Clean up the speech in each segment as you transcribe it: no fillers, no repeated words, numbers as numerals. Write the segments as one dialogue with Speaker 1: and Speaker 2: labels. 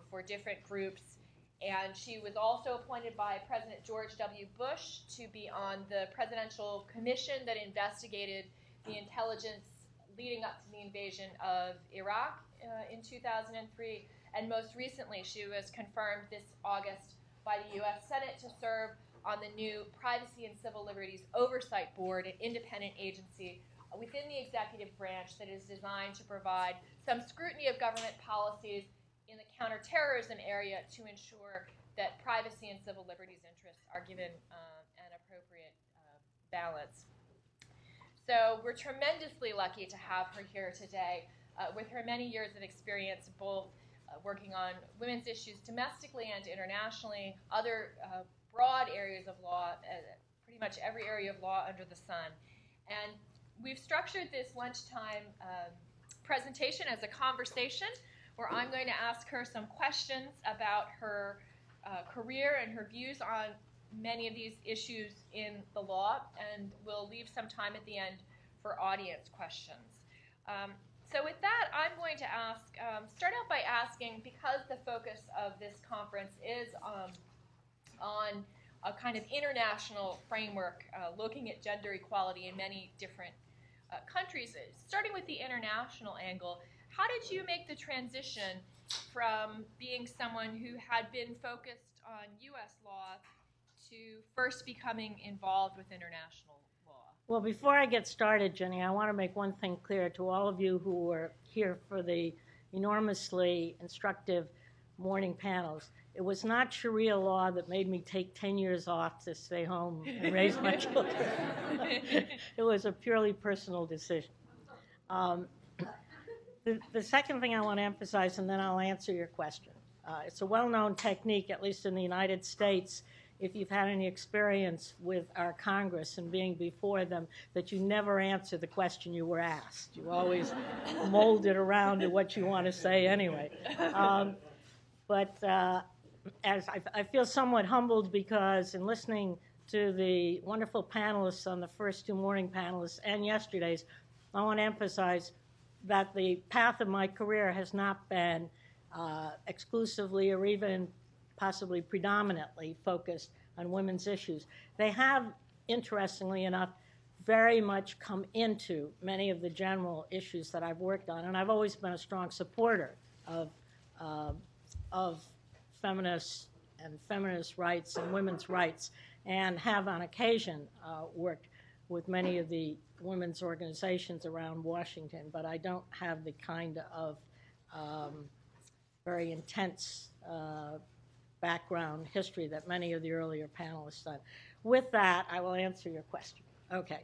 Speaker 1: for different groups. And she was also appointed by President George W. Bush to be on the Presidential Commission that investigated the intelligence leading up to the invasion of Iraq in 2003. And most recently, she was confirmed this August by the U.S. Senate to serve on the new Privacy and Civil Liberties Oversight Board, an independent agency within the executive branch that is designed to provide some scrutiny of government policies in the counterterrorism area to ensure that privacy and civil liberties interests are given an appropriate balance. So we're tremendously lucky to have her here today with her many years of experience both working on women's issues domestically and internationally, other broad areas of law, pretty much every area of law under the sun. And we've structured this lunchtime presentation as a conversation where I'm going to ask her some questions about her career and her views on many of these issues in the law, and we'll leave some time at the end for audience questions. So with that, I'm going to start out by asking, because the focus of this conference is on a kind of international framework looking at gender equality in many different countries, starting with the international angle, how did you make the transition from being someone who had been focused on U.S. law to first becoming involved with international law?
Speaker 2: Well, before I get started, Jenny, I want to make one thing clear to all of you who were here for the enormously instructive morning panels. It was not Sharia law that made me take 10 years off to stay home and raise my children. It was a purely personal decision. The second thing I want to emphasize, and then I'll answer your question. It's a well-known technique, at least in the United States, if you've had any experience with our Congress and being before them, that you never answer the question you were asked. You always mold it around to what you want to say anyway. But as I feel somewhat humbled because in listening to the wonderful panelists on the first two morning panelists and yesterday's, I want to emphasize that the path of my career has not been exclusively or even possibly predominantly focused on women's issues. They have, interestingly enough, very much come into many of the general issues that I've worked on, and I've always been a strong supporter of feminists and feminist rights and women's rights, and have on occasion worked with many of the women's organizations around Washington, but I don't have the kind of very intense background history that many of the earlier panelists done. With that, I will answer your question. Okay.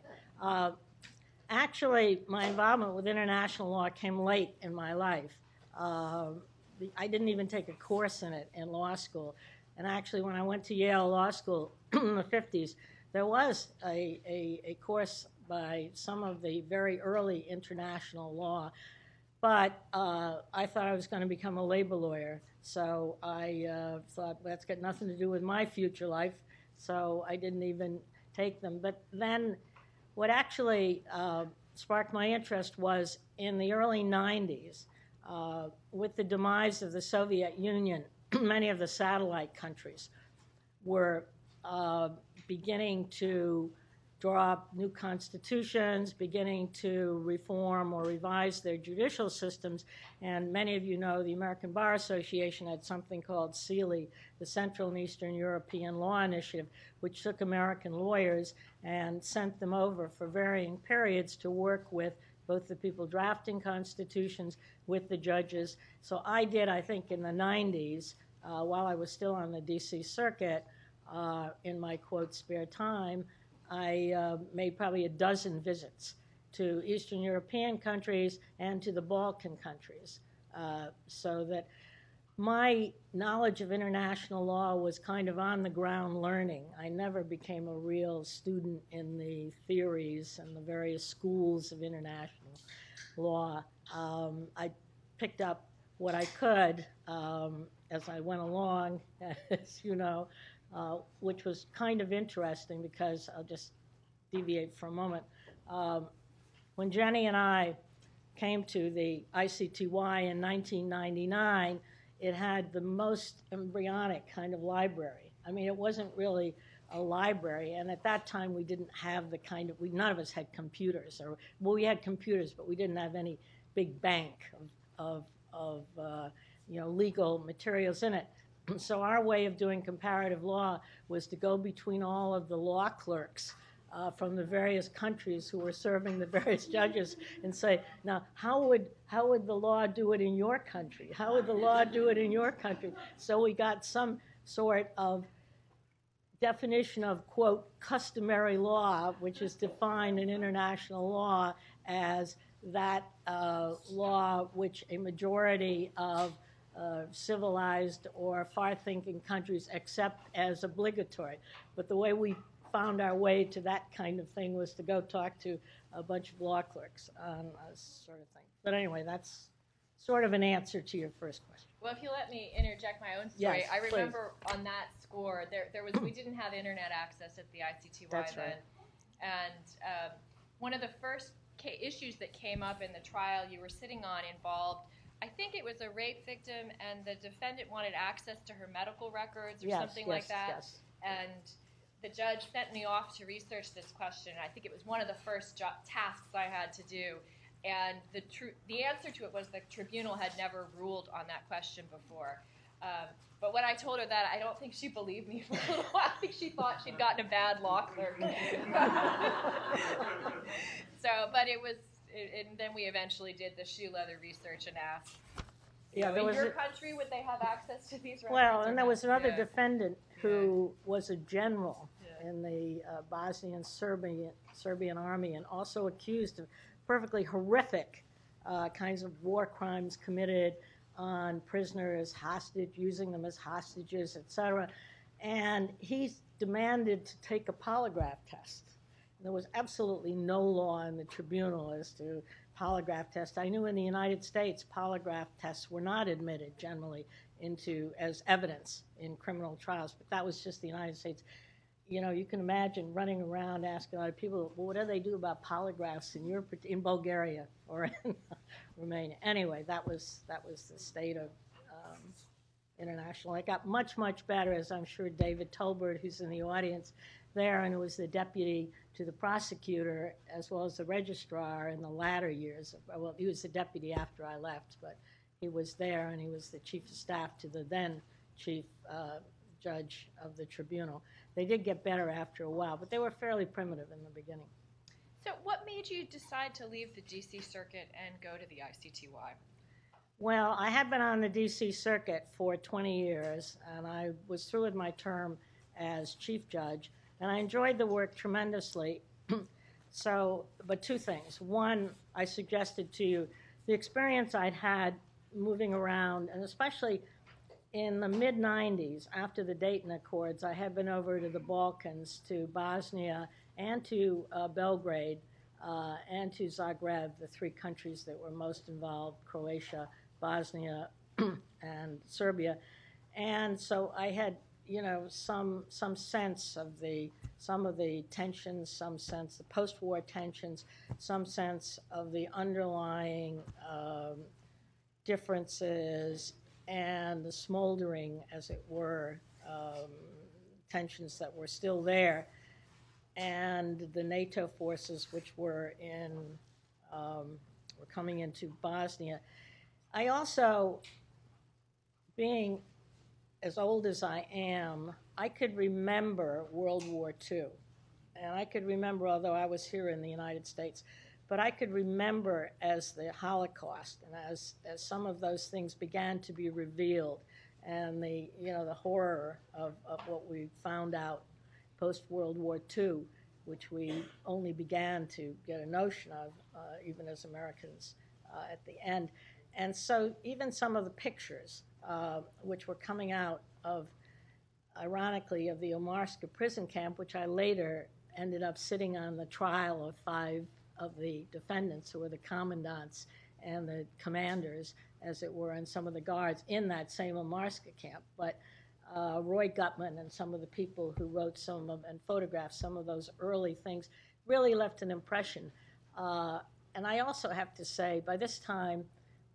Speaker 2: Actually, my involvement with international law came late in my life. I didn't even take a course in it in law school. And actually, when I went to Yale Law School in the 50s, there was a course by some of the very early international law. But I thought I was going to become a labor lawyer. So I thought, that's got nothing to do with my future life. So I didn't even take them. But then what actually sparked my interest was in the early 90s, with the demise of the Soviet Union, many of the satellite countries were beginning to draw up new constitutions, beginning to reform or revise their judicial systems. And many of you know the American Bar Association had something called CELI, the Central and Eastern European Law Initiative, which took American lawyers and sent them over for varying periods to work with both the people drafting constitutions, with the judges. So I did, I think, in the 90s, while I was still on the D.C. circuit, in my, quote, spare time, I made probably a dozen visits to Eastern European countries and to the Balkan countries, so that my knowledge of international law was kind of on the ground learning. I never became a real student in the theories and the various schools of international law. I picked up what I could as I went along, as you know, which was kind of interesting because I'll just deviate for a moment. When Jenny and I came to the ICTY in 1999, it had the most embryonic kind of library. I mean, it wasn't really a library, and at that time we didn't have the kind of, none of us had computers, or, well, we had computers, but we didn't have any big bank of legal materials in it. So our way of doing comparative law was to go between all of the law clerks from the various countries who were serving the various judges and say, now, how would the law do it in your country? How would the law do it in your country? So we got some sort of definition of, quote, customary law, which is defined in international law as that law which a majority of civilized or far-thinking countries accept as obligatory. But the way we found our way to that kind of thing was to go talk to a bunch of law clerks on a sort of thing. But anyway, that's sort of an answer to your first question.
Speaker 1: Well, if you let me interject my own story,
Speaker 2: Yes,
Speaker 1: I remember on that score, there was we didn't have internet access at the ICTY
Speaker 2: That's
Speaker 1: then,
Speaker 2: right.
Speaker 1: and one of the first issues that came up in the trial you were sitting on involved, I think it was a rape victim, and the defendant wanted access to her medical records or something like that.
Speaker 2: Yes.
Speaker 1: And the judge sent me off to research this question. I think it was one of the first tasks I had to do. And the answer to it was the tribunal had never ruled on that question before. But when I told her that, I don't think she believed me for a little while. I think she thought she'd gotten a bad law clerk. But it was, and then we eventually did the shoe leather research and asked, in your country, would they have access to these records?
Speaker 2: Well, and there was another defendant who was a general in the Bosnian Serbian army, and also accused of perfectly horrific kinds of war crimes committed on prisoners, using them as hostages, etc. And he demanded to take a polygraph test. There was absolutely no law in the tribunal as to polygraph tests. I knew in the United States polygraph tests were not admitted generally as evidence in criminal trials, but that was just the United States. You can imagine running around asking other people, well, what do they do about polygraphs in Bulgaria or in Romania? Anyway, that was the state of international. It got much, much better, as I'm sure David Tolbert, who's in the audience there, and who was the deputy to the prosecutor as well as the registrar in the latter years. Well, he was the deputy after I left, but he was there, and he was the chief of staff to the then chief judge of the tribunal. They did get better after a while, but they were fairly primitive in the beginning.
Speaker 1: So what made you decide to leave the D.C. Circuit and go to the ICTY?
Speaker 2: Well, I had been on the D.C. Circuit for 20 years, and I was through with my term as chief judge, and I enjoyed the work tremendously. But two things. One, I suggested to you, the experience I'd had moving around, and especially in the mid-'90s, after the Dayton Accords, I had been over to the Balkans, to Bosnia, and to Belgrade, and to Zagreb, the three countries that were most involved, Croatia, Bosnia, and Serbia. And so I had, some sense of some of the tensions, some sense the post-war tensions, some sense of the underlying differences and the smoldering, as it were, tensions that were still there, and the NATO forces which were coming into Bosnia. I also, being as old as I am, I could remember World War II, and I could remember, although I was here in the United States, but I could remember as the Holocaust and as some of those things began to be revealed, and the horror of what we found out post-World War II, which we only began to get a notion of, even as Americans at the end. And so even some of the pictures which were coming out of, ironically, of the Omarska prison camp, which I later ended up sitting on the trial of 5 of the defendants, who were the commandants and the commanders, as it were, and some of the guards in that same Omarska camp. But Roy Gutman and some of the people who wrote some of and photographed some of those early things really left an impression. And I also have to say, by this time,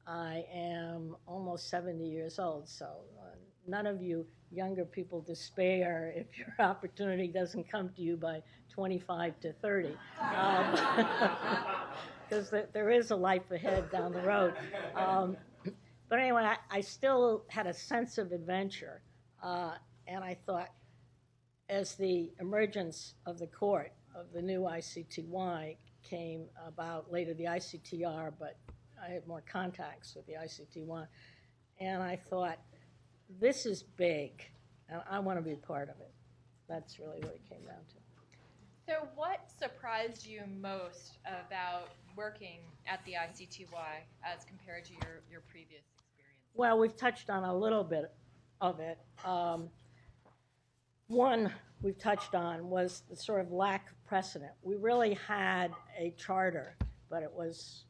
Speaker 2: I am almost 70 years old, so none of you younger people despair if your opportunity doesn't come to you by 25 to 30. Because there is a life ahead down the road. But anyway, I still had a sense of adventure, and I thought, as the emergence of the court, of the new ICTY came about, later the ICTR, but I had more contacts with the ICTY, and I thought, this is big, and I want to be a part of it. That's really what it came down to.
Speaker 1: So what surprised you most about working at the ICTY as compared to your previous experience?
Speaker 2: Well, we've touched on a little bit of it. One we've touched on was the sort of lack of precedent. We really had a charter, but it was,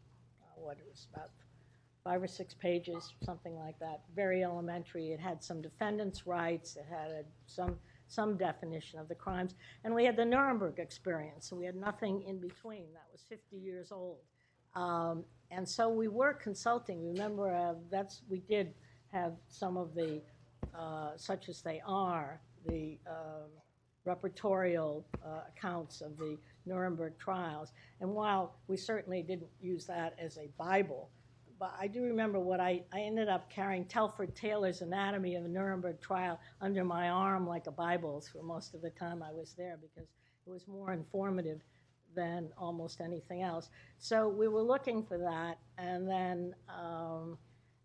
Speaker 2: it was about 5 or 6 pages, something like that, very elementary. It had some defendants' rights. It had some definition of the crimes. And we had the Nuremberg experience, so we had nothing in between. That was 50 years old. And so we were consulting. Remember, we did have some of the, such as they are, the repertorial accounts of the Nuremberg trials. And while we certainly didn't use that as a Bible, but I do remember what I ended up carrying Telford Taylor's Anatomy of a Nuremberg Trial under my arm like a Bible for most of the time I was there, because it was more informative than almost anything else. So we were looking for that, and then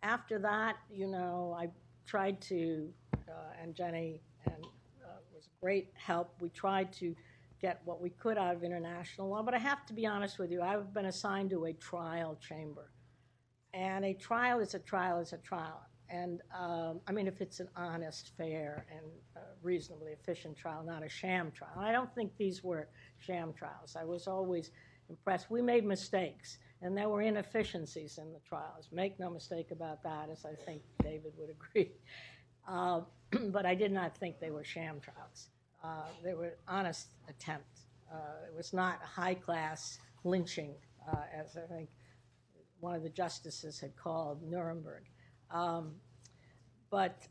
Speaker 2: after that, I tried to, and Jenny was a great help. We tried to get what we could out of international law, but I have to be honest with you, I've been assigned to a trial chamber. And a trial is a trial is a trial. And I mean, if it's an honest, fair, and reasonably efficient trial, not a sham trial. I don't think these were sham trials. I was always impressed. We made mistakes, and there were inefficiencies in the trials. Make no mistake about that, as I think David would agree. But I did not think they were sham trials. They were honest attempts. It was not a high-class lynching, as I think one of the justices had called Nuremberg. But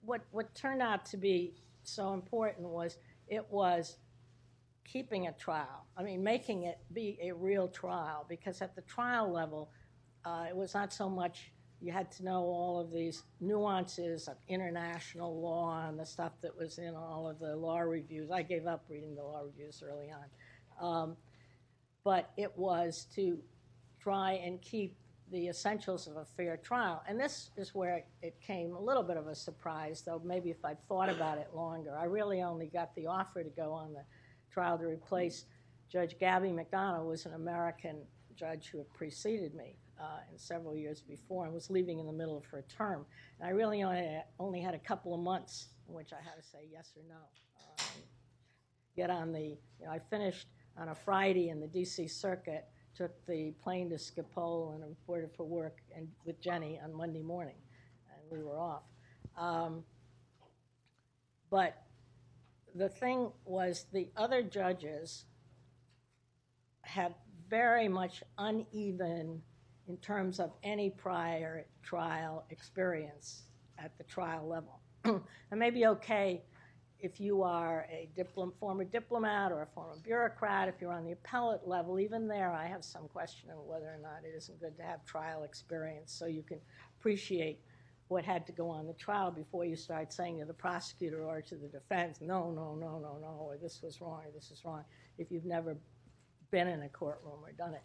Speaker 2: what turned out to be so important was it was keeping a trial. I mean, making it be a real trial, because at the trial level, it was not so much you had to know all of these nuances of international law and the stuff that was in all of the law reviews. I gave up reading the law reviews early on. But it was to try and keep the essentials of a fair trial. And this is where it came a little bit of a surprise, though maybe if I'd thought about it longer. I really only got the offer to go on the trial to replace Judge Gabby McDonough, who was an American judge who had preceded me in several years before and was leaving in the middle of her term. And I really only had a couple of months in which I had to say yes or no. Get on I finished on a Friday in the D.C. Circuit, took the plane to Schiphol and reported for work and with Jenny on Monday morning, and we were off. But the thing was, the other judges had very much uneven in terms of any prior trial experience at the trial level. It may be okay if you are a former diplomat or a former bureaucrat. If you're on the appellate level, even there I have some question of whether or not it isn't good to have trial experience so you can appreciate what had to go on the trial before you start saying to the prosecutor or to the defense, no, or this was wrong, or this is wrong, if you've never been in a courtroom or done it.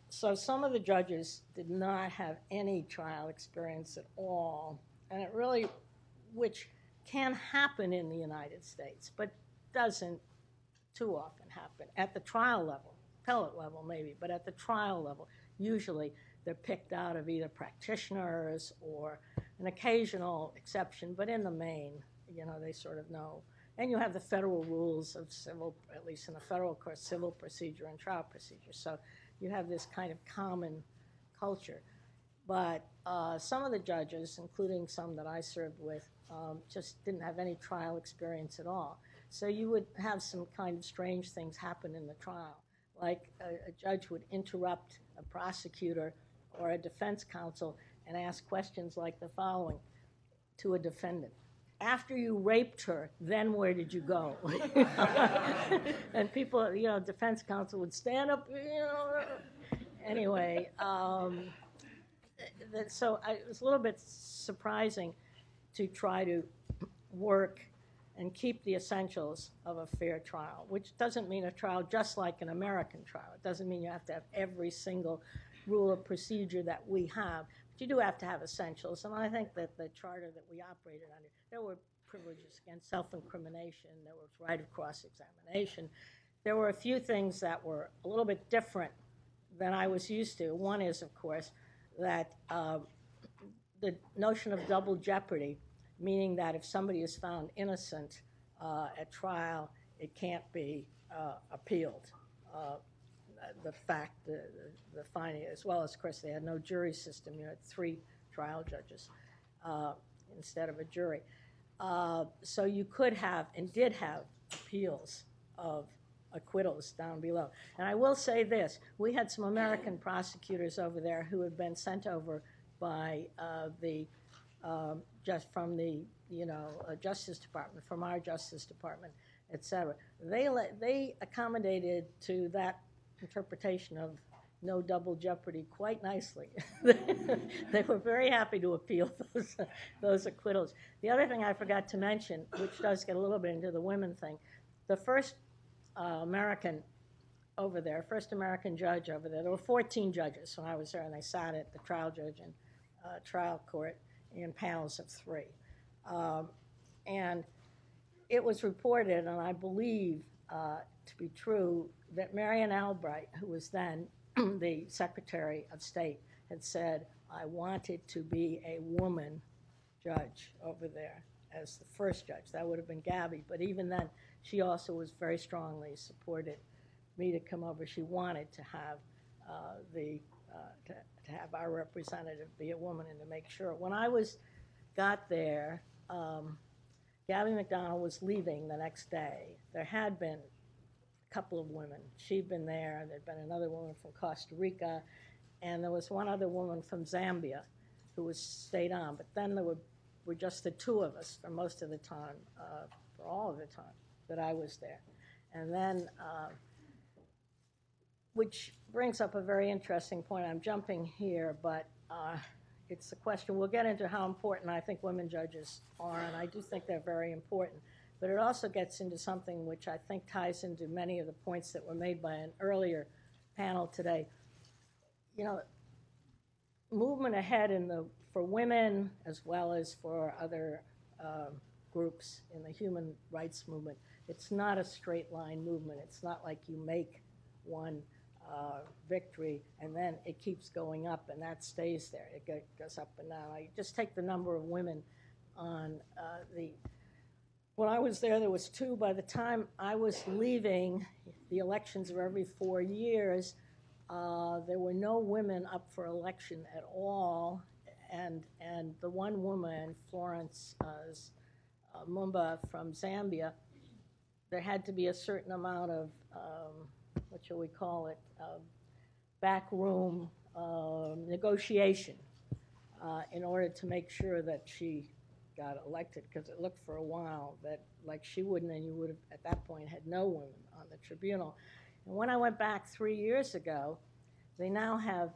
Speaker 2: So some of the judges did not have any trial experience at all, and it really, which can happen in the United States, but doesn't too often happen at the trial level, appellate level maybe, but at the trial level, usually they're picked out of either practitioners or an occasional exception, but in the main, they sort of know. And you have the federal rules of civil, at least in the federal court, civil procedure and trial procedure. So you have this kind of common culture. But some of the judges, including some that I served with, just didn't have any trial experience at all. So you would have some kind of strange things happen in the trial. Like a judge would interrupt a prosecutor or a defense counsel and ask questions like the following to a defendant. After you raped her, then where did you go? And people, defense counsel would stand up, Anyway, so it was a little bit surprising to try to work and keep the essentials of a fair trial, which doesn't mean a trial just like an American trial. It doesn't mean you have to have every single rule of procedure that we have, but you do have to have essentials. And I think that the charter that we operated under, there were privileges against self-incrimination, there was right of cross-examination. There were a few things that were a little bit different than I was used to. One is, of course, that the notion of double jeopardy, meaning that if somebody is found innocent at trial, it can't be appealed. The finding, as well as, of course, they had no jury system. You had 3 trial judges instead of a jury. So you could have and did have appeals of acquittals down below. And I will say this, we had some American prosecutors over there who had been sent over by just from the Justice Department, from our Justice Department, et cetera. They accommodated to that interpretation of no double jeopardy quite nicely. They were very happy to appeal those acquittals. The other thing I forgot to mention, which does get a little bit into the women thing, the first American over there, first American judge over there, there were 14 judges when I was there, and they sat at the trial judge and trial court in panels of 3. And it was reported, and I believe to be true, that Marian Albright, who was then the Secretary of State, had said, I wanted to be a woman judge over there as the first judge. That would have been Gabby, but even then, she also was very strongly supported me to come over. She wanted to have to have our representative be a woman and to make sure. When I got there, Gabby McDonald was leaving the next day. There had been a couple of women. She'd been there, and there'd been another woman from Costa Rica, and there was one other woman from Zambia who stayed on. But then there were just the 2 of us for most of the time, for all of the time that I was there. And then, which brings up a very interesting point. I'm jumping here, but it's the question. We'll get into how important I think women judges are, and I do think they're very important. But it also gets into something which I think ties into many of the points that were made by an earlier panel today. Movement ahead for women as well as for other groups in the human rights movement. It's not a straight line movement. It's not like you make one victory and then it keeps going up and that stays there. It goes up and down. I just take the number of women on when I was there was 2. By the time I was leaving, the elections are every 4 years. There were no women up for election at all, and the one woman, Florence Mumba from Zambia, there had to be a certain amount of what shall we call it, backroom negotiation in order to make sure that she got elected, because it looked for a while that like she wouldn't, and you would have at that point had no women on the tribunal. And when I went back 3 years ago, they now have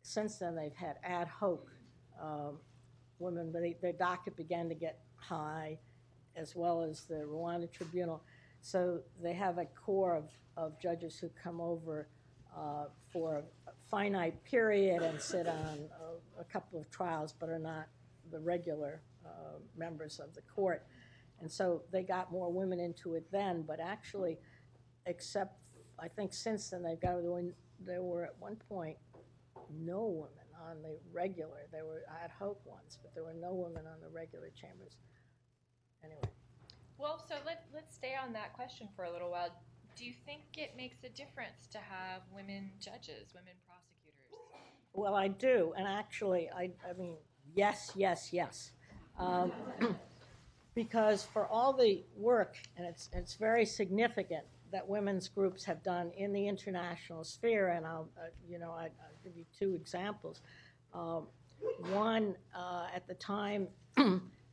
Speaker 2: since then they've had ad hoc women, but their docket began to get high, as well as the Rwanda Tribunal. So they have a core of judges who come over for a finite period and sit on a couple of trials, but are not the regular members of the court. And so they got more women into it then, but actually, except I think since then there were at one point no women on the regular. There were ad hoc ones, but there were no women on the regular chambers. Anyway.
Speaker 1: Well, so let's stay on that question for a little while. Do you think it makes a difference to have women judges, women prosecutors?
Speaker 2: Well, I do, and actually, I mean, yes. because for all the work, and it's very significant that women's groups have done in the international sphere, and I'll give you two examples. One, at the time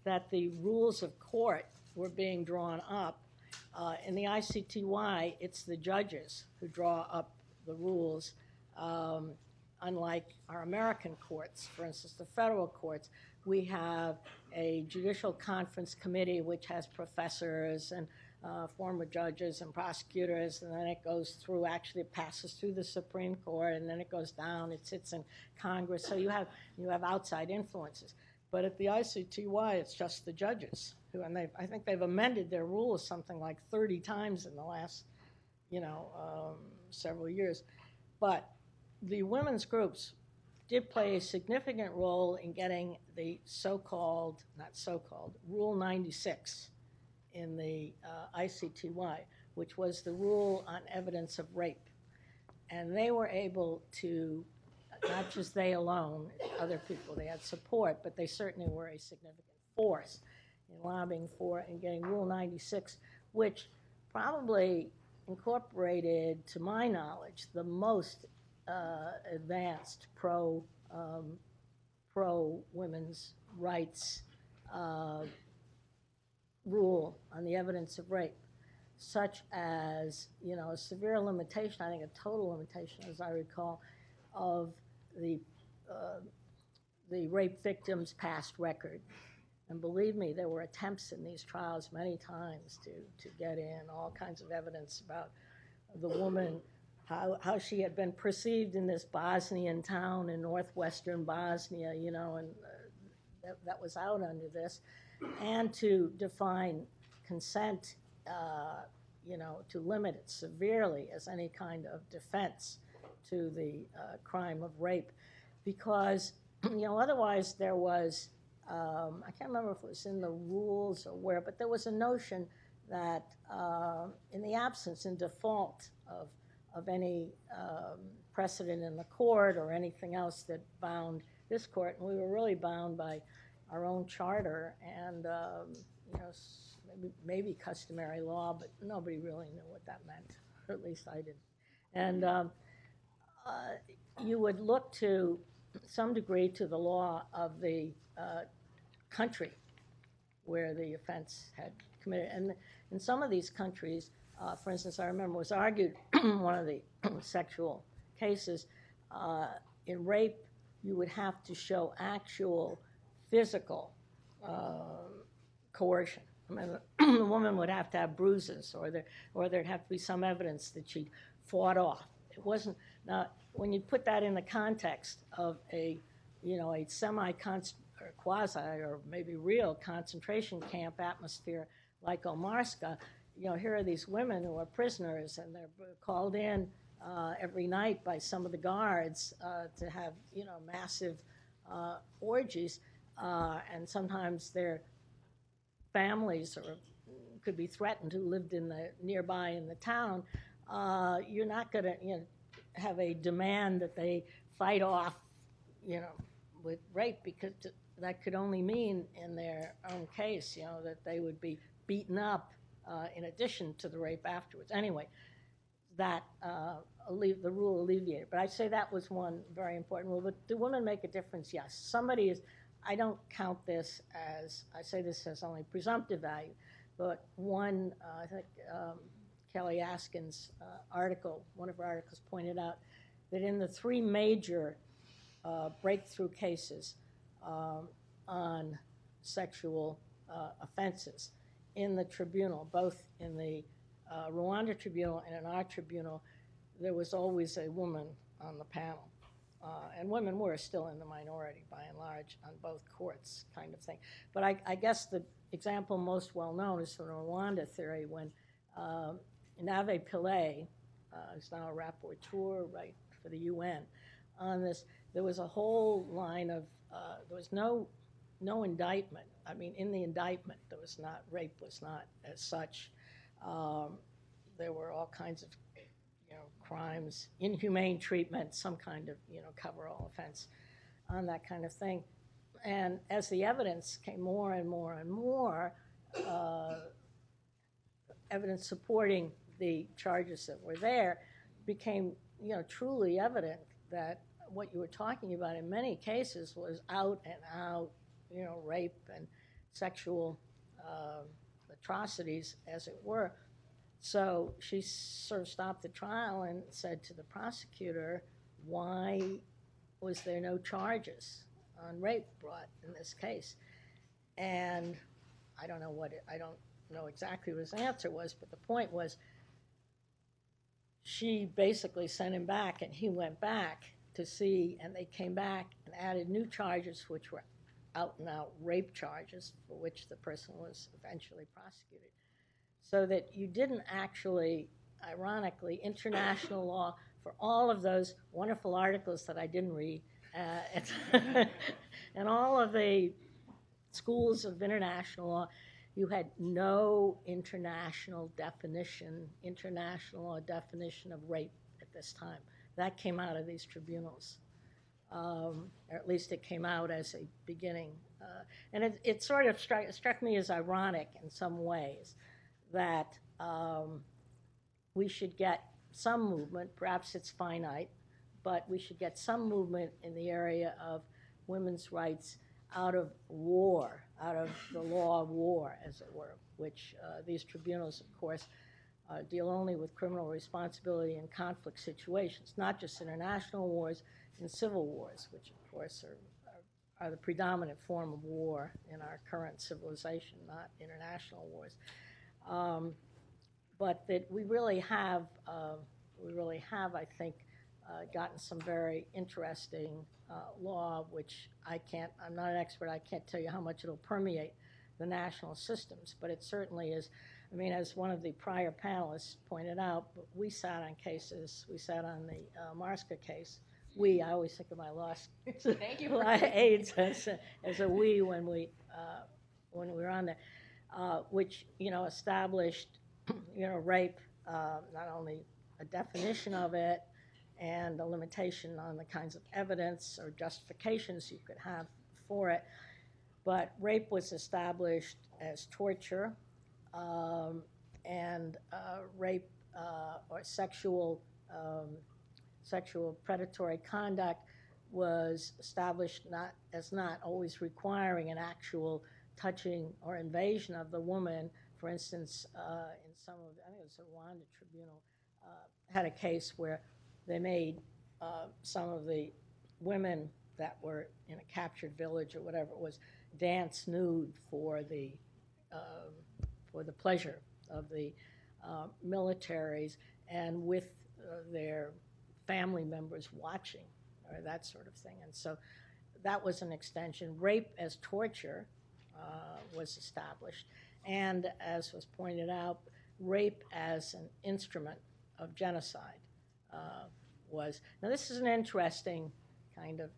Speaker 2: that the rules of court were being drawn up, in the ICTY, it's the judges who draw up the rules, unlike our American courts. For instance, the federal courts, we have a judicial conference committee which has professors and former judges and prosecutors, and then it goes through, actually it passes through the Supreme Court, and then it goes down, it sits in Congress, so you have outside influences. But at the ICTY, it's just the judges who, and I think they've amended their rules something like 30 times in the last, several years. But the women's groups did play a significant role in getting the not so-called, Rule 96 in the ICTY, which was the rule on evidence of rape. And they were able to, not just they alone, other people, they had support, but they certainly were a significant force in lobbying for and getting Rule 96, which probably incorporated, to my knowledge, the most advanced pro-women's rights rule on the evidence of rape, such as, a severe limitation, I think a total limitation, as I recall, of the rape victim's past record. And believe me, there were attempts in these trials many times to get in all kinds of evidence about the woman, how she had been perceived in this Bosnian town in northwestern Bosnia, and that was out under this, and to define consent, to limit it severely as any kind of defense to the crime of rape, because otherwise there was, I can't remember if it was in the rules or where, but there was a notion that in the absence, in default of any precedent in the court or anything else that bound this court, and we were really bound by our own charter and maybe customary law, but nobody really knew what that meant, or at least I didn't. And you would look to some degree to the law of the country where the offense had committed. And in some of these countries, for instance, I remember was argued one of the sexual cases, in rape, you would have to show actual physical coercion. I mean, the woman would have to have bruises, or there'd have to be some evidence that she'd fought off. It wasn't, now, when you put that in the context of a or quasi, or maybe real concentration camp atmosphere like Omarska, here are these women who are prisoners, and they're called in every night by some of the guards to have, massive orgies, and sometimes their families could be threatened who lived nearby in the town. You're not going to have a demand that they fight off, with rape, because that could only mean in their own case, that they would be beaten up in addition to the rape afterwards. Anyway, that the rule alleviated. But I'd say that was one very important rule. But do women make a difference? Yes. Somebody is, I don't count this as, I say this as only presumptive value, but one, I think Kelly Askin's article, one of her articles pointed out that in the three major breakthrough cases on sexual offenses in the tribunal, both in the Rwanda tribunal and in our tribunal, there was always a woman on the panel. And women were still in the minority by and large on both courts, kind of thing. But I guess the example most well known is from the Rwanda theory, when Nave Pillay, who's now a rapporteur, right, for the UN, on this, there was a whole line of, there was no indictment. I mean, in the indictment, there was not, rape was not as such. There were all kinds of, crimes, inhumane treatment, some kind of, coverall offense on that kind of thing. And as the evidence came more and more and more, evidence supporting the charges that were there, became, truly evident that what you were talking about in many cases was out and out, rape and sexual atrocities, as it were. So she sort of stopped the trial and said to the prosecutor, why was there no charges on rape brought in this case? And I don't know exactly what his answer was, but the point was she basically sent him back, and he went back to see, and they came back and added new charges, which were out-and-out rape charges, for which the person was eventually prosecuted. So that you didn't actually, ironically, international law, for all of those wonderful articles that I didn't read, and all of the schools of international law, you had no international law definition of rape at this time. That came out of these tribunals, or at least it came out as a beginning. And it sort of struck me as ironic in some ways that we should get some movement, perhaps it's finite, but we should get some movement in the area of women's rights out of war, out of the law of war, as it were, which these tribunals, of course, deal only with criminal responsibility in conflict situations, not just international wars and civil wars, which, of course, are the predominant form of war in our current civilization, not international wars. But that we really have, I think, gotten some very interesting law, which I'm not an expert, I can't tell you how much it'll permeate the national systems, but it certainly is. I mean, as one of the prior panelists pointed out, we sat on cases, we sat on the Marska case. I always think of my lost
Speaker 1: Thank you for
Speaker 2: aides as a we when we were on there, which, established, rape, not only a definition of it, and a limitation on the kinds of evidence or justifications you could have for it. But rape was established as torture, and rape or sexual predatory conduct was established not always requiring an actual touching or invasion of the woman. For instance, in some of, I think it was the Rwanda Tribunal, had a case where they made some of the women that were in a captured village or whatever it was dance nude for the pleasure of the militaries, and with their family members watching, or that sort of thing. And so that was an extension. Rape as torture was established, and as was pointed out, rape as an instrument of genocide was. Now this is an interesting kind of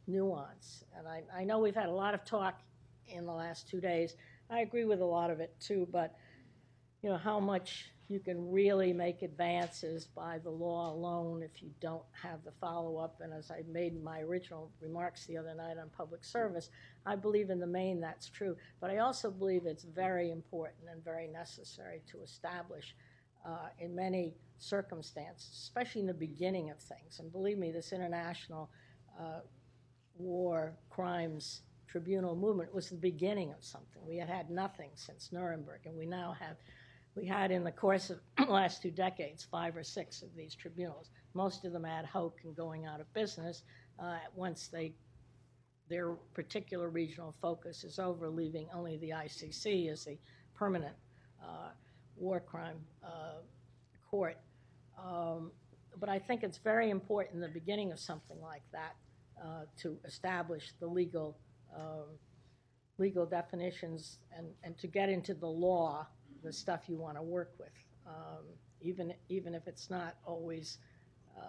Speaker 2: nuance, and I know we've had a lot of talk in the last 2 days. I agree with a lot of it too, but how much you can really make advances by the law alone if you don't have the follow-up. And as I made in my original remarks the other night on public service, I believe in the main that's true, but I also believe it's very important and very necessary to establish in many circumstances, especially in the beginning of things. And believe me, this international war crimes tribunal movement was the beginning of something. We had had nothing since Nuremberg, and we had in the course of the last 2 decades 5 or 6 of these tribunals, most of them ad hoc and going out of business once their particular regional focus is over, leaving only the ICC as the permanent war crime court. But I think it's very important in the beginning of something like that to establish the legal definitions and to get into the law the stuff you want to work with, even if it's not always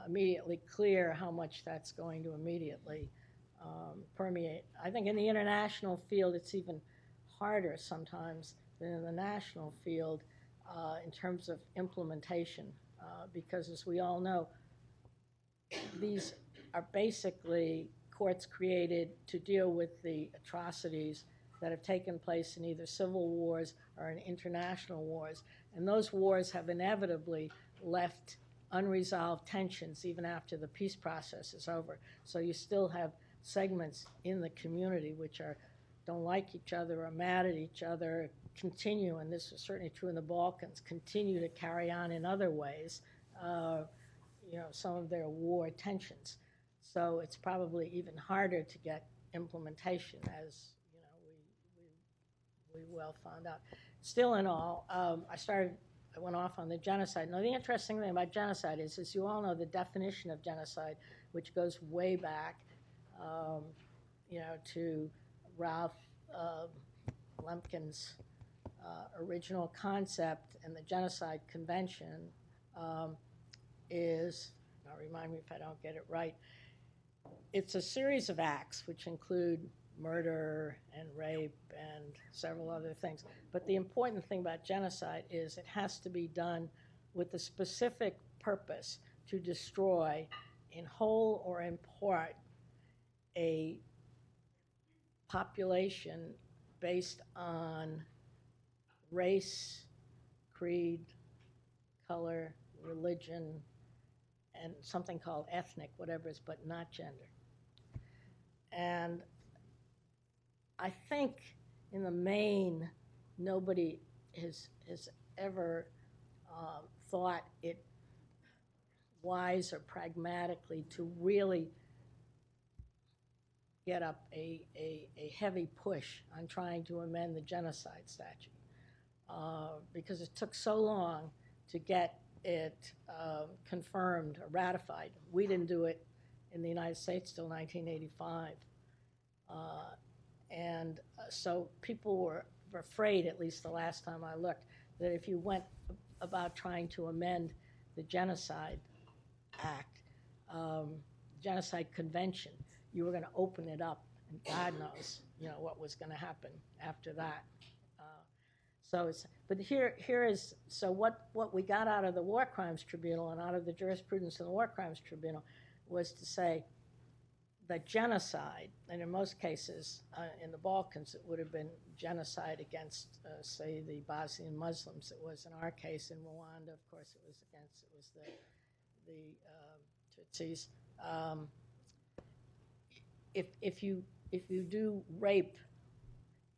Speaker 2: immediately clear how much that's going to immediately permeate. I think in the international field it's even harder sometimes than in the national field in terms of implementation, because as we all know, these are basically courts created to deal with the atrocities that have taken place in either civil wars or in international wars. And those wars have inevitably left unresolved tensions even after the peace process is over. So you still have segments in the community which don't like each other, are mad at each other, continue, and this was certainly true in the Balkans, continue to carry on in other ways, some of their war tensions. So it's probably even harder to get implementation, as we well found out. Still in all, I went off on the genocide. Now, the interesting thing about genocide is, as you all know, the definition of genocide, which goes way back, to Ralph Lemkin's original concept and the Genocide Convention is, now remind me if I don't get it right, it's a series of acts which include murder and rape and several other things. But the important thing about genocide is it has to be done with the specific purpose to destroy, in whole or in part, a population based on race, creed, color, religion, and something called ethnic, whatever it is, but not gender. And I think in the main, nobody has ever thought it wise or pragmatically to really get up a heavy push on trying to amend the genocide statute because it took so long to get it confirmed or ratified. We didn't do it in the United States till 1985. So people were afraid, at least the last time I looked, that if you went about trying to amend the Genocide Act, Genocide Convention, you were going to open it up, and God knows, what was going to happen after that. So what we got out of the War Crimes Tribunal and out of the jurisprudence of the War Crimes Tribunal was to say that genocide, and in most cases in the Balkans, it would have been genocide against, say, the Bosnian Muslims. It was in our case in Rwanda, of course, it was the Tutsis. If you do rape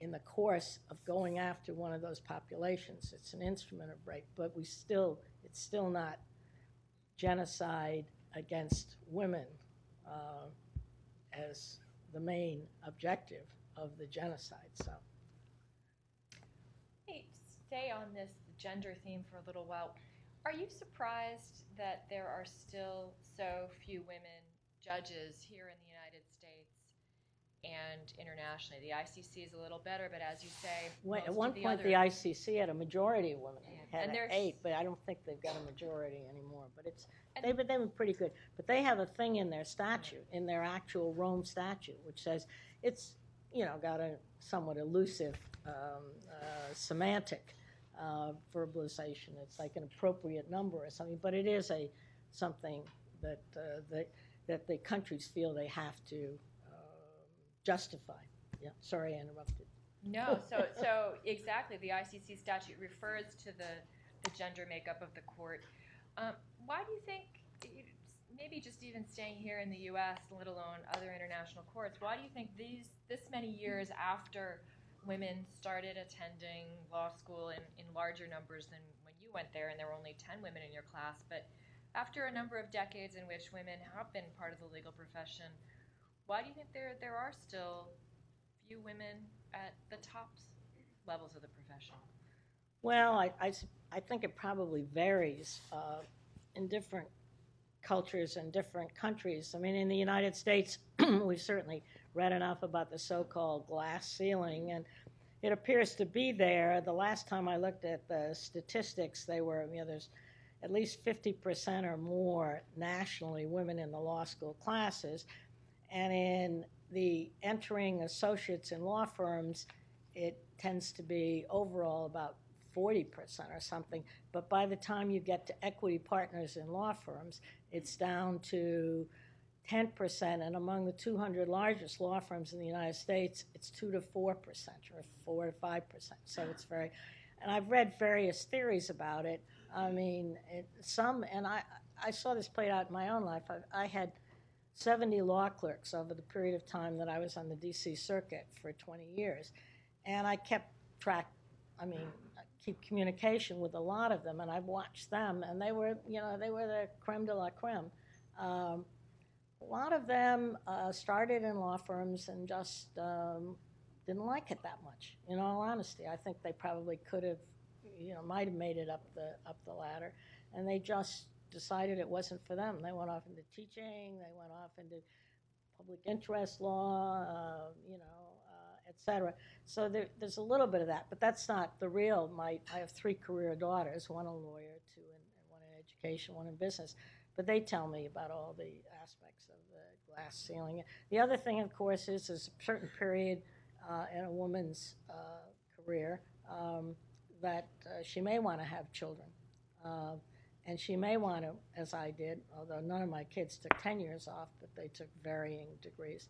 Speaker 2: in the course of going after one of those populations, it's an instrument of rape, but it's still not genocide against women as the main objective of the genocide. So,
Speaker 1: hey, stay on this gender theme for a little while. Are you surprised that there are still so few women judges here in the United States and internationally? The ICC is a little better, but as you say,
Speaker 2: at one point the ICC had a majority of women.
Speaker 1: And
Speaker 2: Had 8, but I don't think they've got a majority anymore. But they've been pretty good. But they have a thing in their statute, in their actual Rome statute, which says it's got a somewhat elusive semantic verbalization. It's like an appropriate number or something, but it is something that the countries feel they have to justify. Yeah, sorry I interrupted.
Speaker 1: No, so exactly, the ICC statute refers to the gender makeup of the court. Why do you think, maybe just even staying here in the U.S., let alone other international courts, why do you think this many years after women started attending law school in larger numbers than when you went there, and there were only 10 women in your class, but after a number of decades in which women have been part of the legal profession, why do you think there are still few women at the top levels of the profession?
Speaker 2: Well, I think it probably varies in different cultures and different countries. I mean, in the United States, we've certainly read enough about the so-called glass ceiling, and it appears to be there. The last time I looked at the statistics, there's at least 50% or more nationally women in the law school classes. And in the entering associates in law firms, it tends to be overall about 40% or something. But by the time you get to equity partners in law firms, it's down to 10%, and among the 200 largest law firms in the United States, it's 2 to 4%, or 4 to 5%. So it's very, and I've read various theories about it. I mean, and I saw this played out in my own life. I had 70 law clerks over the period of time that I was on the D.C. circuit for 20 years, and I kept track. I keep communication with a lot of them, and I've watched them, and they were the creme de la creme. A lot of them started in law firms and just didn't like it that much. In all honesty, I think they probably could have, might have made it up the ladder, and they just decided it wasn't for them. They went off into teaching. They went off into public interest law, et cetera. So there's a little bit of that, but that's not the real. I have 3 career daughters, one a lawyer, 2 and one in education, one in business. But they tell me about all the aspects of the glass ceiling. The other thing, of course, is there's a certain period in a woman's career that she may want to have children. And she may want to, as I did, although none of my kids took 10 years off, but they took varying degrees.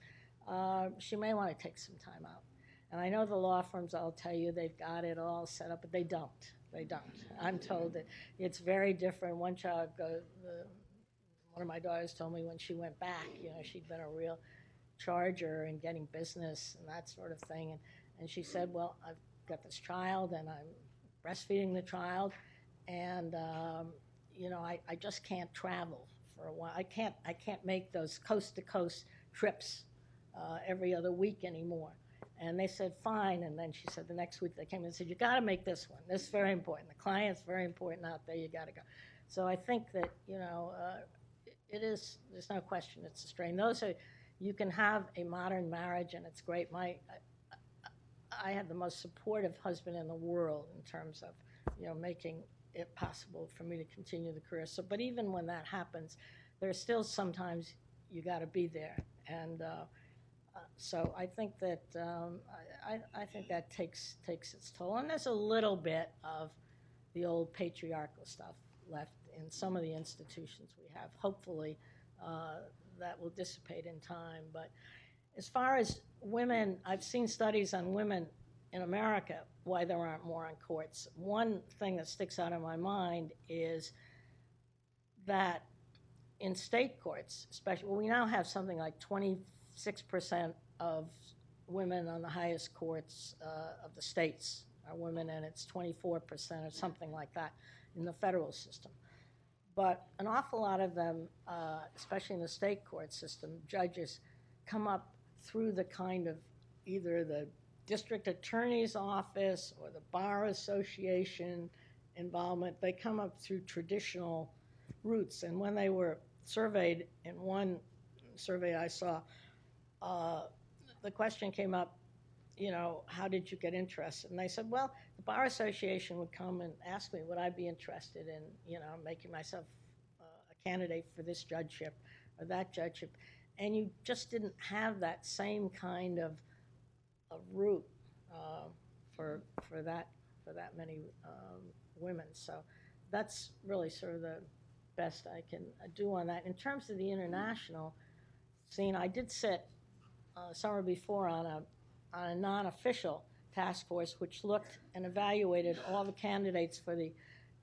Speaker 2: She may want to take some time out. And I know the law firms, I'll tell you, they've got it all set up, but they don't. They don't. I'm told that it's very different. One of my daughters told me when she went back, she'd been a real charger in getting business and that sort of thing. And she said, well, I've got this child and I'm breastfeeding the child, and I just can't travel for a while. I can't make those coast-to-coast trips every other week anymore. And they said, fine. And then she said the next week they came and said, you got to make this one. This is very important. The client's very important out there. You got to go. So I think that, it is, there's no question it's a strain. You can have a modern marriage and it's great. I had the most supportive husband in the world in terms of, making it possible for me to continue the career. So, but even when that happens, there's still sometimes you got to be there. And so I think that I think that takes its toll. And there's a little bit of the old patriarchal stuff left in some of the institutions we have. Hopefully, that will dissipate in time. But as far as women, I've seen studies on women in America, why there aren't more on courts. One thing that sticks out in my mind is that in state courts, especially, we now have something like 26% of women on the highest courts of the states are women, and it's 24% or something like that in the federal system. But an awful lot of them, especially in the state court system, judges come up through the kind of either the district attorney's office or the bar association involvement. They come up through traditional routes. And when they were surveyed, in one survey I saw, the question came up, how did you get interested? And they said, well, the bar association would come and ask me, would I be interested in, making myself a candidate for this judgeship or that judgeship? And you just didn't have that same kind of route for that many women. So that's really sort of the best I can do on that. In terms of the international scene, I did sit summer before on a non-official task force which looked and evaluated all the candidates for the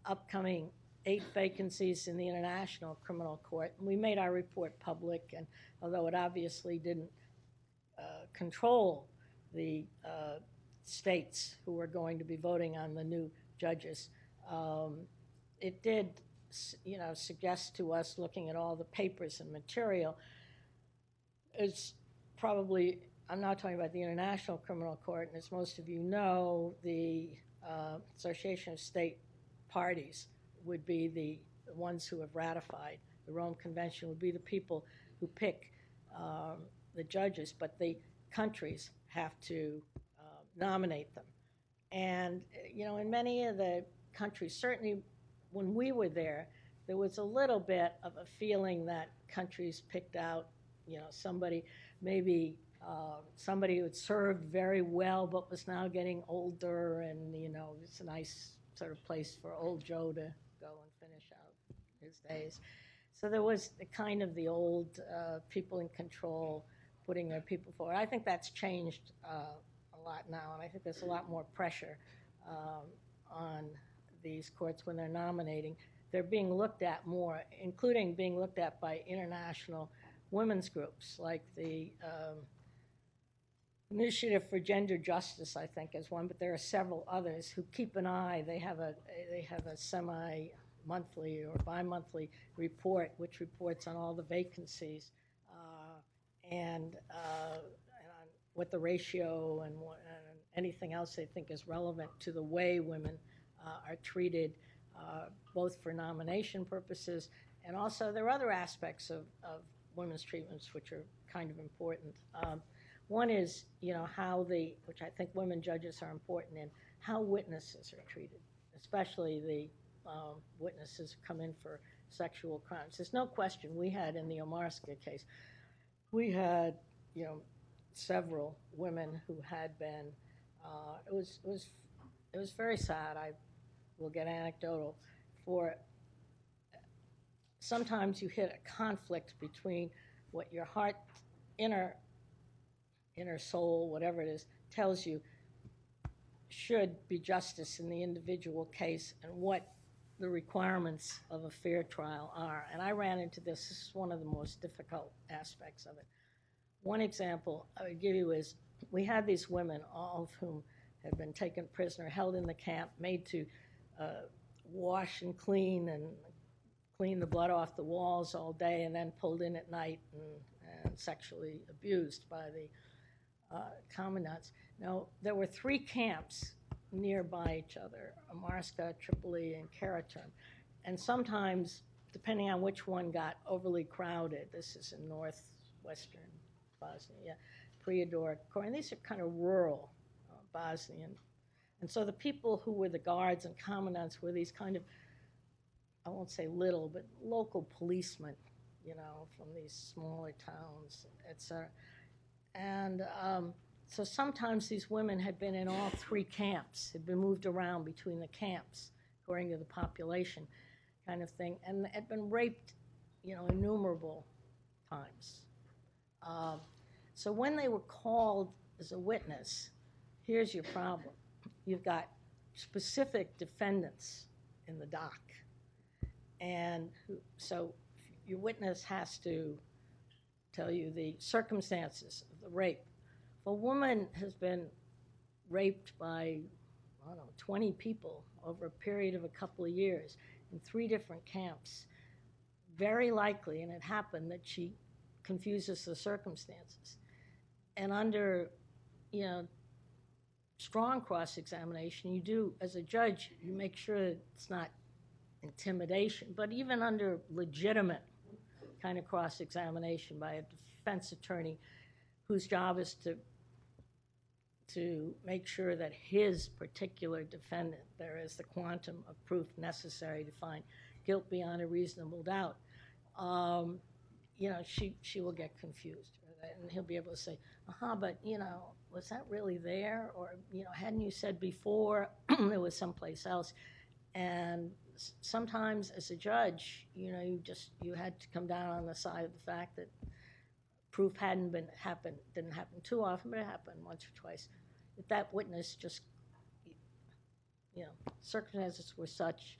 Speaker 2: upcoming 8 vacancies in the International Criminal Court. And we made our report public, and although it obviously didn't control the states who were going to be voting on the new judges, it did, suggest to us, looking at all the papers and material, it's probably, I'm not talking about the International Criminal Court, and as most of you know, the Association of State Parties would be the ones who have ratified. The Rome Convention would be the people who pick the judges, but the countries have to nominate them. And, in many of the countries, certainly when we were there was a little bit of a feeling that countries picked out, somebody, maybe somebody who had served very well but was now getting older, and, it's a nice sort of place for old Joe to go and finish out his days. So there was the old people in control putting their people forward. I think that's changed a lot now, and I think there's a lot more pressure on these courts when they're nominating. They're being looked at more, including being looked at by international women's groups, like the Initiative for Gender Justice, I think, is one, but there are several others who keep an eye. They have a semi-monthly or bi-monthly report which reports on all the vacancies and on what the ratio and anything else they think is relevant to the way women are treated, both for nomination purposes and also there are other aspects of women's treatments which are kind of important. One is, which I think women judges are important in, how witnesses are treated, especially the witnesses who come in for sexual crimes. There's no question we had in the Omarska case, we had, several women who had been, it was very sad. I will get anecdotal. For sometimes you hit a conflict between what your heart, inner soul, whatever it is, tells you should be justice in the individual case and what the requirements of a fair trial are. And I ran into this. This is one of the most difficult aspects of it. One example I would give you is we had these women, all of whom had been taken prisoner, held in the camp, made to wash and clean the blood off the walls all day and then pulled in at night and sexually abused by the commandants. Now, there were 3 camps nearby each other, Amarska, Tripoli, and Karaturm. And sometimes, depending on which one got overly crowded, this is in northwestern Bosnia, Prijedor, and these are kind of rural Bosnian. And so the people who were the guards and commandants were these kind of, I won't say little, but local policemen, from these smaller towns, etc. And so sometimes these women had been in all 3 camps, had been moved around between the camps, according to the population kind of thing, and had been raped, innumerable times. So when they were called as a witness, here's your problem. You've got specific defendants in the dock. And so your witness has to tell you the circumstances of the rape. If a woman has been raped by, 20 people over a period of a couple of years in 3 different camps, very likely, and it happened, that she confuses the circumstances. And under, strong cross-examination, you do, as a judge, you make sure that it's not intimidation, but even under legitimate kind of cross-examination by a defense attorney whose job is to make sure that his particular defendant, there is the quantum of proof necessary to find guilt beyond a reasonable doubt, she will get confused. And he'll be able to say, but, was that really there? Or, hadn't you said before it was someplace else? And sometimes as a judge, you had to come down on the side of the fact that proof didn't happen too often, but it happened once or twice. If that witness just, circumstances were such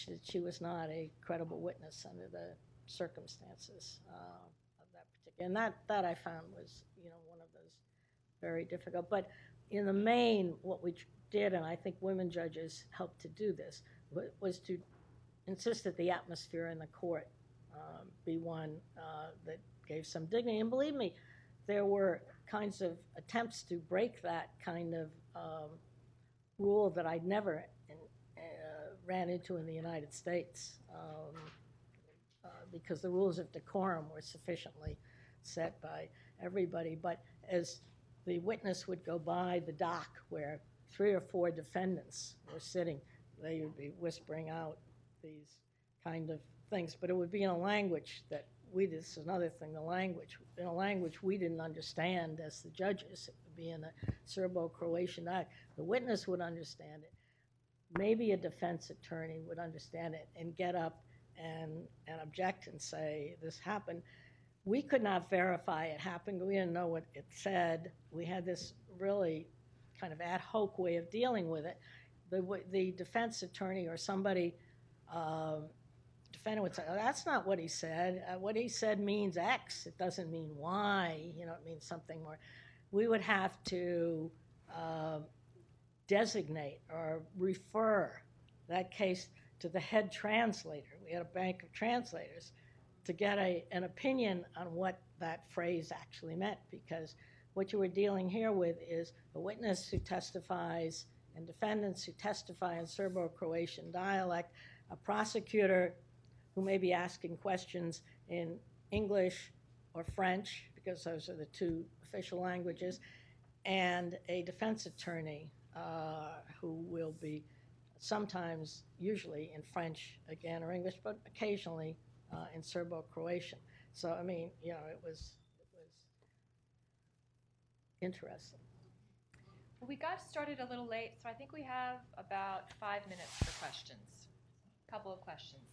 Speaker 2: that she was not a credible witness under the circumstances of that particular. And that I found was, one of those very difficult. But in the main, what we did, and I think women judges helped to do this, was to insist that the atmosphere in the court be one that gave some dignity. And believe me, there were kinds of attempts to break that kind of rule that I'd never ran into in the United States because the rules of decorum were sufficiently set by everybody. But as the witness would go by the dock where 3 or 4 defendants were sitting, they would be whispering out these kind of things. But it would be in a language that this is another thing, in a language we didn't understand as the judges. It would be in a Serbo-Croatian dialect. The witness would understand it. Maybe a defense attorney would understand it and get up and object and say this happened. We could not verify it happened. We didn't know what it said. We had this really kind of ad hoc way of dealing with it. The defense attorney or somebody, defendant would say, oh, that's not what he said. What he said means X. It doesn't mean Y. You know, it means something more. We would have to designate or refer that case to the head translator. We had a bank of translators to get an opinion on what that phrase actually meant, because what you were dealing here with is a witness who testifies and defendants who testify in Serbo-Croatian dialect, a prosecutor who may be asking questions in English or French, because those are the two official languages, and a defense attorney who will be sometimes, usually in French again or English, but occasionally in Serbo-Croatian. So, I mean, you know, it was interesting.
Speaker 1: We got started a little late, so I think we have about 5 minutes for questions. A couple of questions.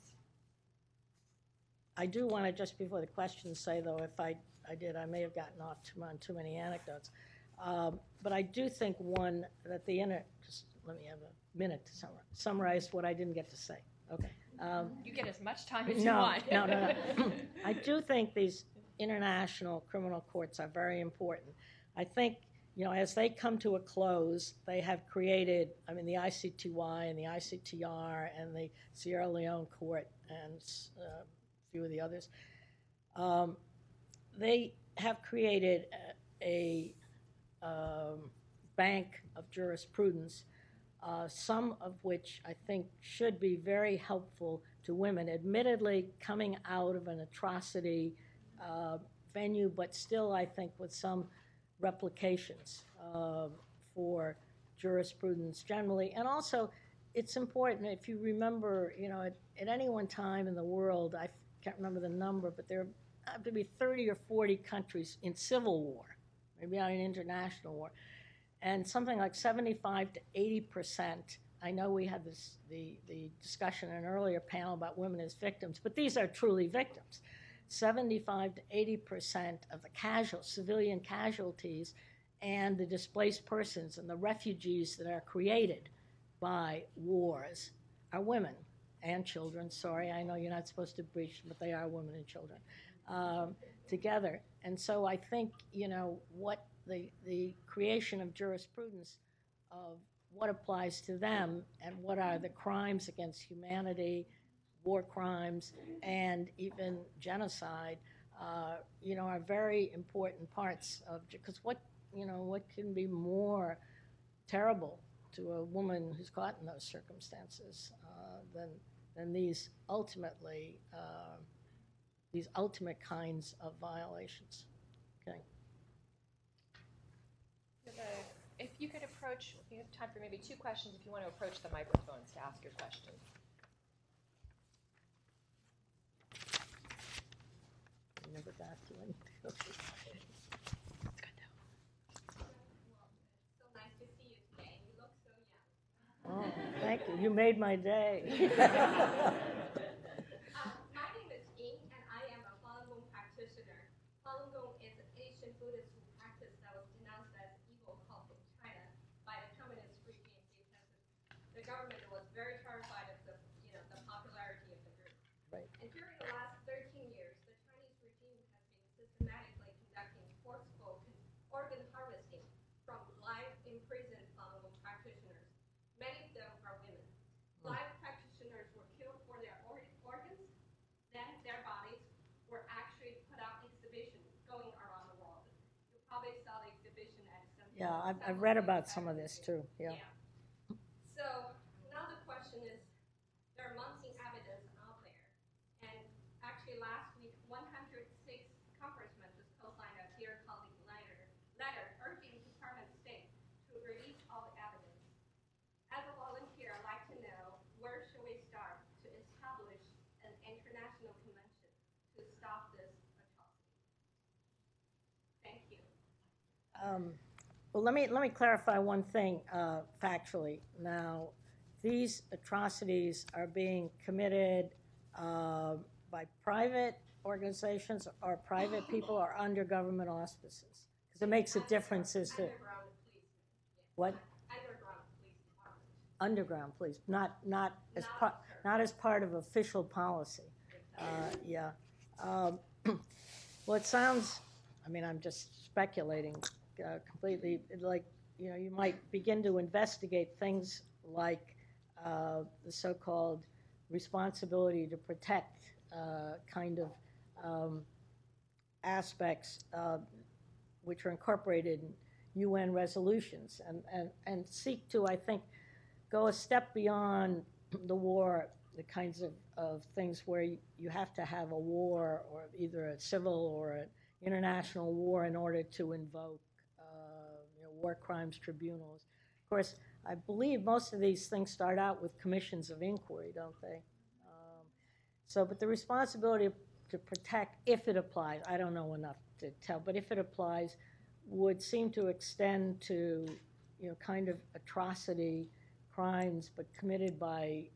Speaker 2: I do want to, just before the questions, say, though, if I did, I may have gotten off on too many anecdotes. But I do think just let me have a minute to summarize what I didn't get to say. Okay.
Speaker 1: You get as much time as you want.
Speaker 2: No. I do think these international criminal courts are very important. I think, you know, as they come to a close, they have created, I mean, the ICTY and the ICTR and the Sierra Leone court and a few of the others. They have created a bank of jurisprudence, some of which I think should be very helpful to women, admittedly coming out of an atrocity venue, but still I think with some replications for jurisprudence generally. And also, it's important, if you remember, you know, at any one time in the world, I can't remember the number, but there have to be 30 or 40 countries in civil war, maybe not an international war. And something like 75 to 80%, I know we had the discussion in an earlier panel about women as victims, but these are truly victims. 75 to 80% of the civilian casualties and the displaced persons and the refugees that are created by wars are women and children. Sorry, I know you're not supposed to breach, but they are women and children together. And so I think, you know, what the creation of jurisprudence of what applies to them and what are the crimes against humanity, war crimes, and even genocide, you know, are very important parts of, because what can be more terrible to a woman who's caught in those circumstances than these ultimate kinds of violations. Okay.
Speaker 1: If you could approach, we have time for maybe 2 questions if you want to approach the microphones to ask your question.
Speaker 2: I never got to anything.
Speaker 1: It's good though.
Speaker 3: So nice to see you today. You look so young.
Speaker 2: Oh, thank you. You made my day.
Speaker 3: My name is Ying, and I am a Falun Gong practitioner. Falun Gong is an Asian Buddhist practice that was denounced as evil cult in China by the communist regime because the government was very terrified of the popularity of the group.
Speaker 2: Right.
Speaker 3: And during the last 13 years, the Chinese regime has been systematically conducting forceful organ harvesting from live imprisoned Falun Gong practitioners. Many of them are women. Live practitioners were killed for their organs, then their bodies were actually put out exhibition going around the world. You probably saw the exhibition at some.
Speaker 2: Yeah, I've read about some of this too. Yeah.
Speaker 3: So now the question is, there are mounting evidence out there, and actually last week 106 congressmen just co-signed a dear colleague letter urging Department of State to release all the evidence. As a volunteer, I'd like to know, where should we start to establish an international convention to stop this atrocity? Thank you.
Speaker 2: Well, let me clarify one thing factually. Now, these atrocities are being committed by private organizations or private people or under government auspices? Because it makes a difference as to
Speaker 3: Underground police.
Speaker 2: what
Speaker 3: Underground police department.
Speaker 2: underground police, not
Speaker 3: Not
Speaker 2: as part of official policy. Yeah. Um, well, it sounds. I mean, I'm just speculating completely. Like, you know, you might begin to investigate things like the so-called responsibility to protect kind of aspects which are incorporated in UN resolutions and seek to, I think, go a step beyond the war, the kinds of things where you have to have a war or either a civil or an international war in order to invoke war crimes tribunals. Of course, I believe most of these things start out with commissions of inquiry, don't they? But the responsibility to protect, if it applies, I don't know enough to tell, but if it applies, would seem to extend to, kind of atrocity crimes, but committed by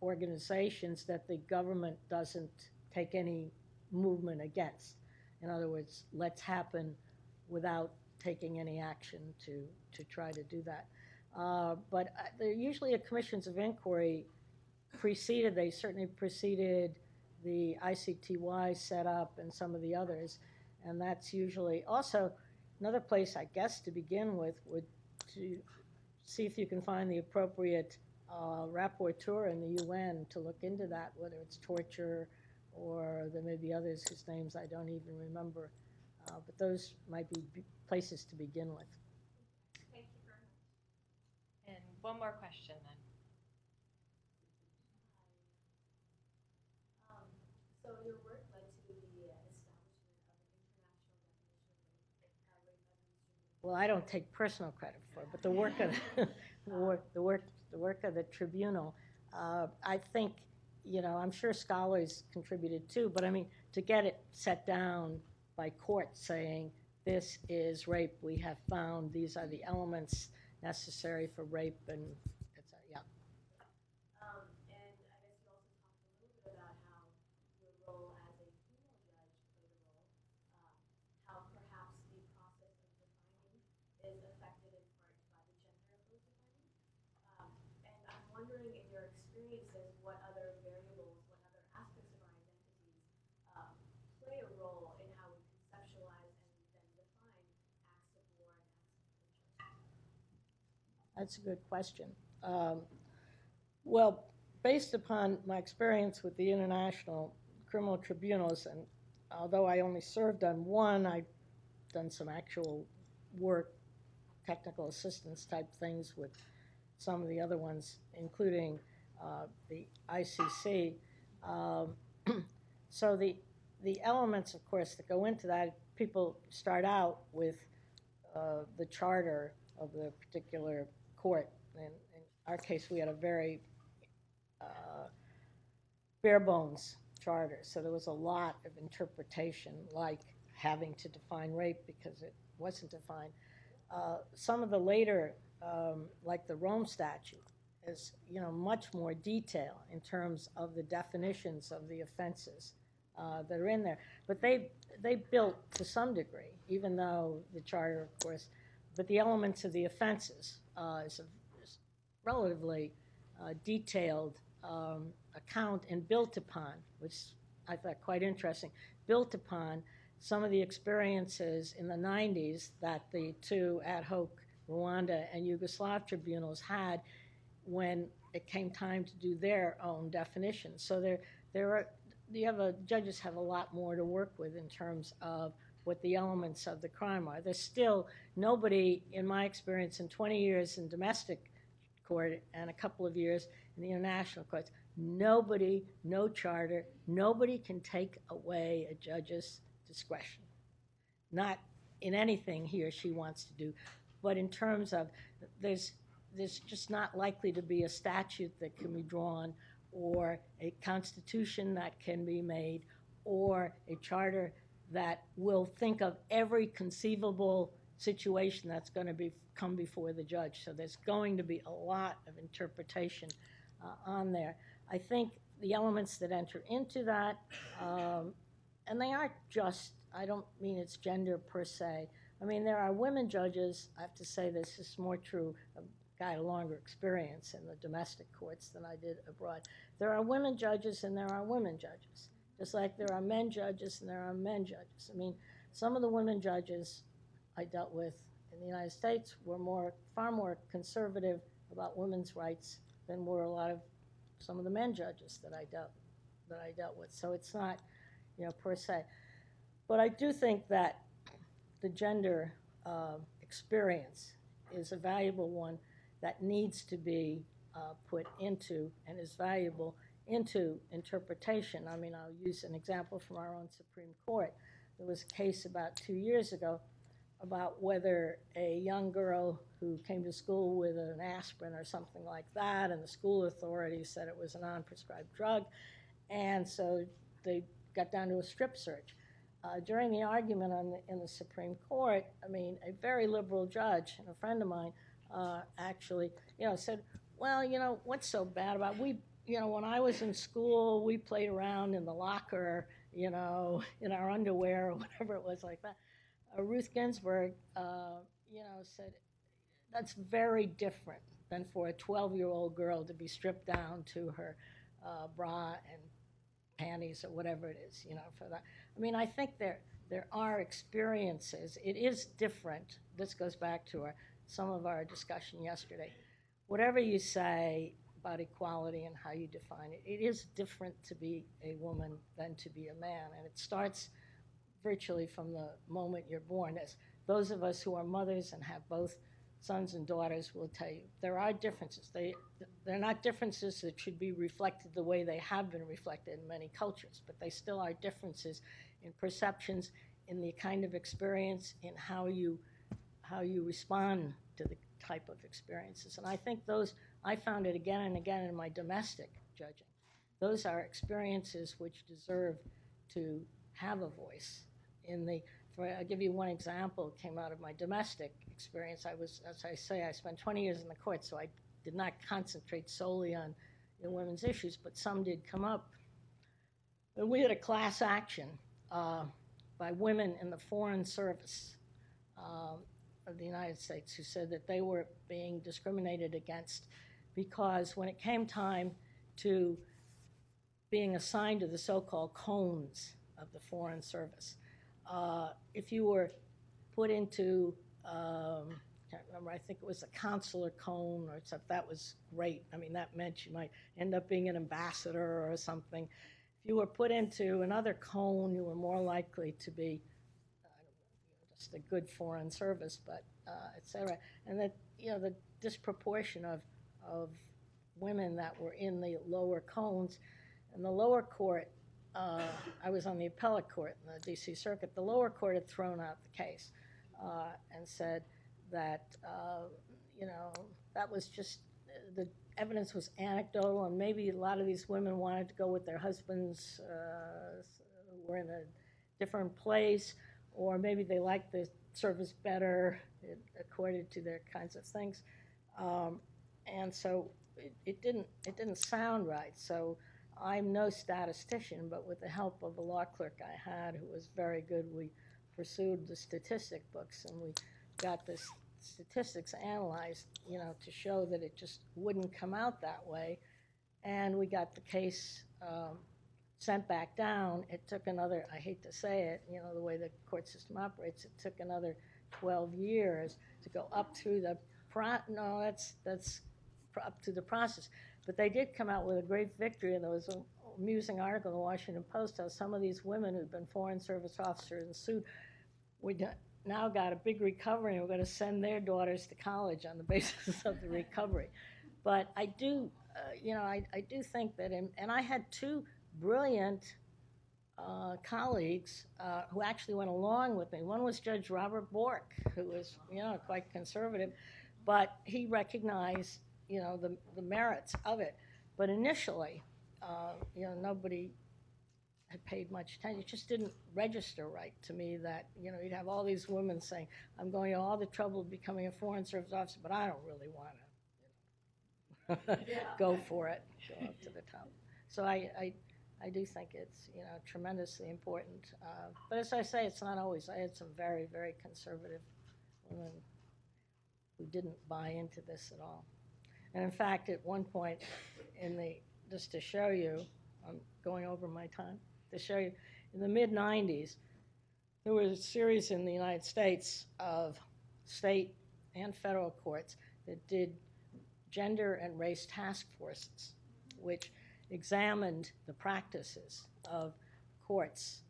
Speaker 2: organizations that the government doesn't take any movement against. In other words, let's happen without taking any action to try to do that. But they're usually a commissions of inquiry they certainly preceded the ICTY setup and some of the others. And that's usually also another place, I guess, to begin with would to see if you can find the appropriate rapporteur in the UN to look into that, whether it's torture or there may be others whose names I don't even remember. But those might be places to begin with.
Speaker 3: Thank you very much.
Speaker 1: And one more question then.
Speaker 4: So your work led to the establishment of an international definition of rape as an instrument.
Speaker 2: Well, I don't take personal credit for it, but the work of the work of the tribunal, I think, I'm sure scholars contributed too, but I mean, to get it set down by court saying this is rape, we have found these are the elements necessary for rape, and it's yeah.
Speaker 4: And I guess you also talked a little bit about how your role as a female judge played a role, how perhaps the process of defining is affected in part by the gender of those defining. And I'm wondering, in your experiences, what other variables, what other aspects of our identities play a role in how we conceptualize and then define acts of war and acts of torture?
Speaker 2: That's a good question. Well, based upon my experience with the International Criminal Tribunals, and although I only served on one, I've done some actual work, technical assistance type things with some of the other ones, including the ICC. So the elements, of course, that go into that, people start out with the charter of the particular court. And in our case, we had a very bare bones charter, so there was a lot of interpretation, like having to define rape because it wasn't defined. Some of the later, like the Rome Statute, is much more detail in terms of the definitions of the offenses that are in there. But they built to some degree, even though the charter, of course, but the elements of the offenses is relatively detailed account and built upon, which I thought quite interesting, built upon some of the experiences in the 90s that the two ad hoc Rwanda and Yugoslav tribunals had when it came time to do their own definitions. So judges have a lot more to work with in terms of what the elements of the crime are. There's still nobody, in my experience, in 20 years in domestic court and a couple of years in the international courts, nobody, no charter, nobody can take away a judge's discretion. Not in anything he or she wants to do, but in terms of there's just not likely to be a statute that can be drawn or a constitution that can be made or a charter that will think of every conceivable situation that's going to come before the judge. So there's going to be a lot of interpretation on there. I think the elements that enter into that, and they aren't just, I don't mean it's gender per se. I mean, there are women judges, I have to say this is more true, I've got a longer experience in the domestic courts than I did abroad. There are women judges and there are women judges, just like there are men judges and there are men judges. I mean, some of the women judges I dealt with in the United States were far more conservative about women's rights than were a lot of some of the men judges that I dealt with. So it's not, per se. But I do think that the gender experience is a valuable one that needs to be put into and is valuable into interpretation. I mean, I'll use an example from our own Supreme Court. There was a case about 2 years ago about whether a young girl who came to school with an aspirin or something like that, and the school authorities said it was a non-prescribed drug, and so they got down to a strip search. During the argument in the Supreme Court, I mean, a very liberal judge, and a friend of mine, actually, said, well, what's so bad about when I was in school, we played around in the locker, in our underwear or whatever it was like that. Ruth Ginsburg, said that's very different than for a 12-year-old girl to be stripped down to her bra and panties or whatever it is, for that. I mean, I think there are experiences. It is different. This goes back to some of our discussion yesterday. Whatever you say about equality and how you define it, it is different to be a woman than to be a man, and it starts virtually from the moment you're born. As those of us who are mothers and have both sons and daughters will tell you, there are differences. They're not differences that should be reflected the way they have been reflected in many cultures, but they still are differences in perceptions, in the kind of experience, in how you respond to the type of experiences. And I think I found it again and again in my domestic judging. Those are experiences which deserve to have a voice. I'll give you one example. It came out of my domestic experience. As I say, I spent 20 years in the court, so I did not concentrate solely on women's issues, but some did come up. And we had a class action by women in the Foreign Service of the United States who said that they were being discriminated against because when it came time to being assigned to the so-called cones of the Foreign Service, if you were put into, I can't remember, I think it was a consular cone or something, that was great. I mean, that meant you might end up being an ambassador or something. If you were put into another cone, you were more likely to be just a good foreign service, but et cetera. And that, the disproportion of women that were in the lower cones, and the lower court, I was on the appellate court in the D.C. Circuit. The lower court had thrown out the case and said that, that was just, the evidence was anecdotal, and maybe a lot of these women wanted to go with their husbands who were in a different place, or maybe they liked the service better according to their kinds of things. And so it didn't sound right. So I'm no statistician, but with the help of a law clerk I had who was very good, we pursued the statistic books and we got the statistics analyzed, to show that it just wouldn't come out that way. And we got the case sent back down. It took another, I hate to say it, the way the court system operates, it took another 12 years to go up through the, that's up to the process. But they did come out with a great victory, and there was an amusing article in the Washington Post how some of these women who'd been Foreign Service officers and sued, we now got a big recovery, and we're going to send their daughters to college on the basis of the recovery. But I do, I do think that, and I had two brilliant colleagues who actually went along with me. One was Judge Robert Bork, who was, quite conservative, but he recognized, the merits of it. But initially, nobody had paid much attention. It just didn't register right to me that, you'd have all these women saying, I'm going to all the trouble of becoming a Foreign Service officer, but I don't really want to, go for it, show up to the top. So I do think it's, you know, tremendously important. But as I say, it's not always. I had some very, very conservative women who didn't buy into this at all. And in fact, at one point, just to show you, I'm going over my time, to show you, in the mid-90s, there was a series in the United States of state and federal courts that did gender and race task forces, which examined the practices of courts,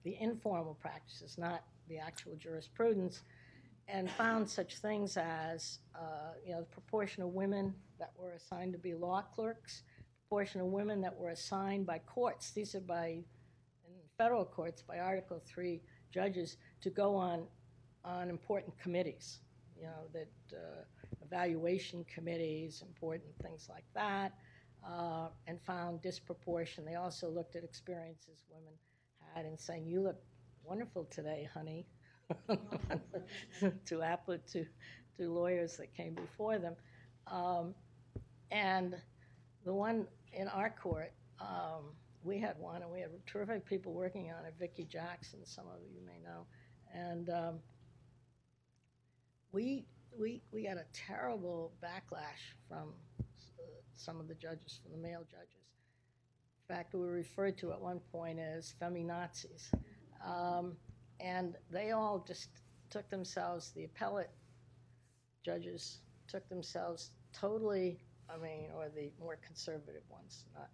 Speaker 2: the informal practices, not the actual jurisprudence, and found such things as, you know, the proportion of women that were assigned to be law clerks, proportion of women that were assigned by courts. These are in federal courts, by Article III judges to go on important committees, you know, that evaluation committees, important things like that, and found disproportion. They also looked at experiences women had in saying, "You look wonderful today, honey," to lawyers that came before them. And the one in our court, we had one, and we had terrific people working on it, Vicki Jackson, some of you may know. And we got a terrible backlash from some of the judges, from the male judges. In fact, we were referred to at one point as feminazis. And they all just took themselves, the appellate judges took themselves totally, or the more conservative ones, not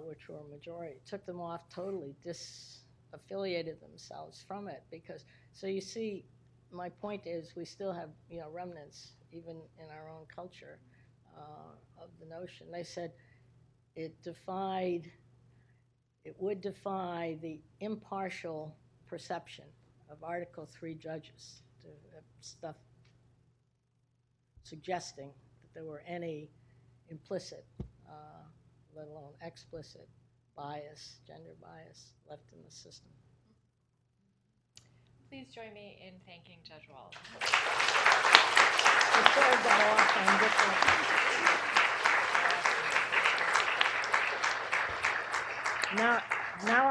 Speaker 2: which were a majority, took them off totally, disaffiliated themselves from it. Because, so you see, my point is we still have, you know, remnants, even in our own culture, of the notion. They said it would defy the impartial perception of Article III judges to have stuff suggesting that there were any implicit, let alone explicit, bias, gender bias left in the system.
Speaker 1: Please join me in thanking Judge Wald.
Speaker 2: Now